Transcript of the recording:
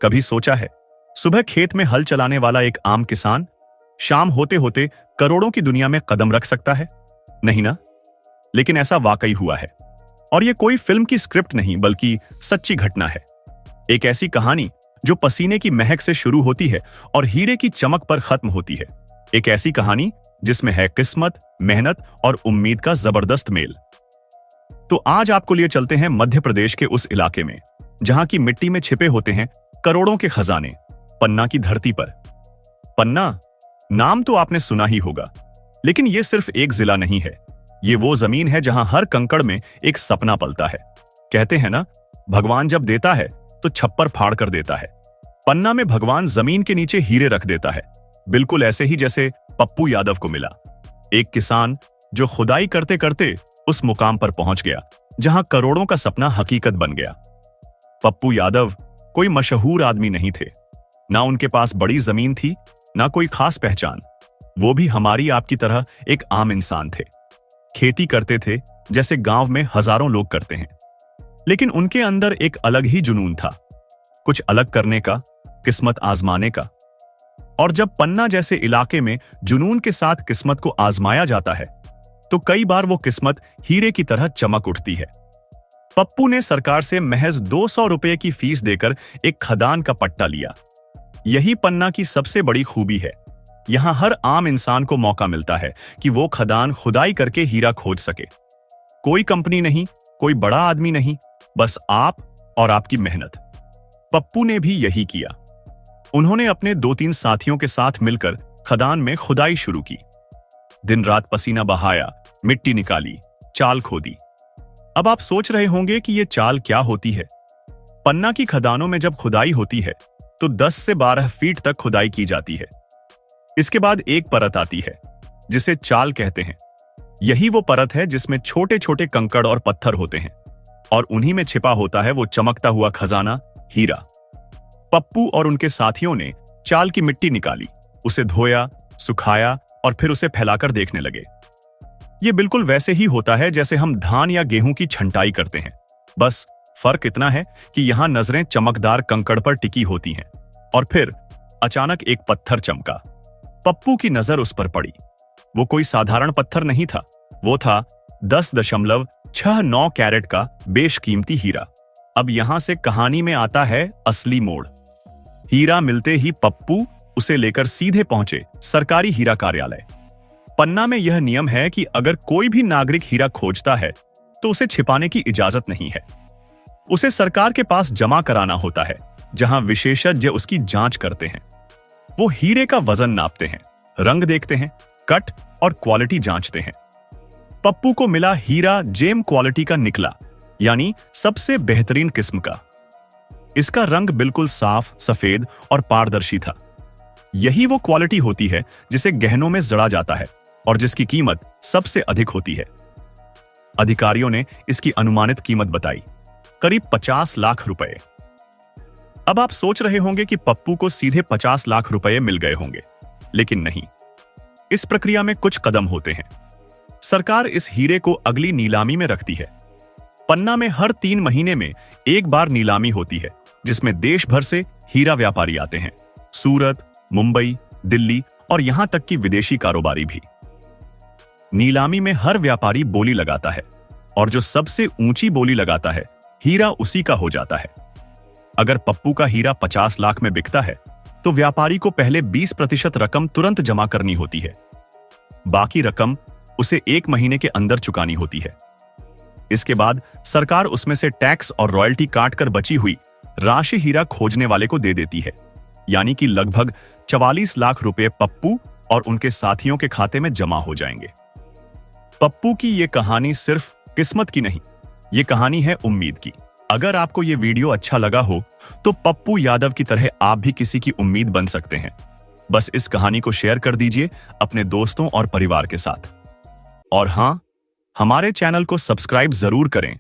कभी सोचा है, सुबह खेत में हल चलाने वाला एक आम किसान शाम होते होते करोड़ों की दुनिया में कदम रख सकता है? नहीं ना? लेकिन ऐसा वाकई हुआ है। और यह कोई फिल्म की स्क्रिप्ट नहीं बल्कि सच्ची घटना है। एक ऐसी कहानी जो पसीने की महक से शुरू होती है और हीरे की चमक पर खत्म होती है। एक ऐसी कहानी जिसमें है किस्मत, मेहनत और उम्मीद का जबरदस्त मेल। तो आज आपको लिए चलते हैं मध्य प्रदेश के उस इलाके में जहां की मिट्टी में छिपे होते हैं करोड़ों के खजाने, पन्ना की धरती पर। पन्ना नाम तो आपने सुना ही होगा, लेकिन यह सिर्फ एक जिला नहीं है। ये वो जमीन है जहां हर कंकड़ में एक सपना पलता है। कहते हैं ना, भगवान जब देता है तो छप्पर फाड़ कर देता है। पन्ना में भगवान जमीन के नीचे हीरे रख देता है, बिल्कुल ऐसे ही जैसे पप्पू यादव को मिला। एक किसान जो खुदाई करते करते उस मुकाम पर पहुंच गया जहां करोड़ों का सपना हकीकत बन गया। पप्पू यादव कोई मशहूर आदमी नहीं थे, ना उनके पास बड़ी जमीन थी, ना कोई खास पहचान। वो भी हमारी आपकी तरह एक आम इंसान थे। खेती करते थे जैसे गांव में हजारों लोग करते हैं, लेकिन उनके अंदर एक अलग ही जुनून था, कुछ अलग करने का, किस्मत आजमाने का। और जब पन्ना जैसे इलाके में जुनून के साथ किस्मत को आजमाया जाता है तो कई बार वो किस्मत हीरे की तरह चमक उठती है। पप्पू ने सरकार से महज 200 रुपए की फीस देकर एक खदान का पट्टा लिया। यही पन्ना की सबसे बड़ी खूबी है। यहां हर आम इंसान को मौका मिलता है कि वो खदान खुदाई करके हीरा खोज सके। कोई कंपनी नहीं, कोई बड़ा आदमी नहीं, बस आप और आपकी मेहनत। पप्पू ने भी यही किया। उन्होंने अपने 2-3 साथियों के साथ मिलकर खदान में खुदाई शुरू की। दिन रात पसीना बहाया, मिट्टी निकाली, चाल खोदी। अब आप सोच रहे होंगे कि यह चाल क्या होती है। पन्ना की खदानों में जब खुदाई होती है तो 10 से 12 फीट तक खुदाई की जाती है। इसके बाद एक परत आती है जिसे चाल कहते हैं। यही वो परत है जिसमें छोटे छोटे कंकड़ और पत्थर होते हैं और उन्हीं में छिपा होता है वो चमकता हुआ खजाना, हीरा। पप्पू और उनके साथियों ने चाल की मिट्टी निकाली, उसे धोया, सुखाया और फिर उसे फैलाकर देखने लगे। ये बिल्कुल वैसे ही होता है जैसे हम धान या गेहूं की छंटाई करते हैं, बस फर्क इतना है कि यहां नजरें चमकदार कंकड़ पर टिकी होती हैं। और फिर अचानक एक पत्थर चमका। पप्पू की नजर उस पर पड़ी। वो कोई साधारण पत्थर नहीं था, वो था 10.69 कैरेट का बेशकीमती हीरा। अब यहां से कहानी में आता है असली मोड़। हीरा मिलते ही पप्पू उसे लेकर सीधे पहुंचे सरकारी हीरा कार्यालय। पन्ना में यह नियम है कि अगर कोई भी नागरिक हीरा खोजता है तो उसे छिपाने की इजाजत नहीं है। उसे सरकार के पास जमा कराना होता है, जहां विशेषज्ञ उसकी जांच करते हैं। वो हीरे का वजन नापते हैं, रंग देखते हैं, कट और क्वालिटी जांचते हैं। पप्पू को मिला हीरा जेम क्वालिटी का निकला, यानी सबसे बेहतरीन किस्म का। इसका रंग बिल्कुल साफ, सफेद और पारदर्शी था। यही वो क्वालिटी होती है जिसे गहनों में जड़ा जाता है और जिसकी कीमत सबसे अधिक होती है। अधिकारियों ने इसकी अनुमानित कीमत बताई, करीब 50 लाख रुपए। अब आप सोच रहे होंगे कि पप्पू को सीधे 50 लाख रुपए मिल गए होंगे, लेकिन नहीं। इस प्रक्रिया में कुछ कदम होते हैं। सरकार इस हीरे को अगली नीलामी में रखती है। पन्ना में हर 3 महीने में एक बार नीलामी होती है, जिसमें देश भर से हीरा व्यापारी आते हैं। सूरत, मुंबई, दिल्ली और यहां तक कि विदेशी कारोबारी भी। नीलामी में हर व्यापारी बोली लगाता है और जो सबसे ऊंची बोली लगाता है, हीरा उसी का हो जाता है। अगर पप्पू का हीरा 50 लाख में बिकता है तो व्यापारी को पहले 20% रकम तुरंत जमा करनी होती है। बाकी रकम उसे 1 महीने के अंदर चुकानी होती है। इसके बाद सरकार उसमें से टैक्स और रॉयल्टी काटकर बची हुई राशि हीरा खोजने वाले को दे देती है, यानी कि लगभग 44 लाख रुपए पप्पू और उनके साथियों के खाते में जमा हो जाएंगे। पप्पू की यह कहानी सिर्फ किस्मत की नहीं, यह कहानी है उम्मीद की। अगर आपको यह वीडियो अच्छा लगा हो तो पप्पू यादव की तरह आप भी किसी की उम्मीद बन सकते हैं। बस इस कहानी को शेयर कर दीजिए अपने दोस्तों और परिवार के साथ। और हां, हमारे चैनल को सब्सक्राइब जरूर करें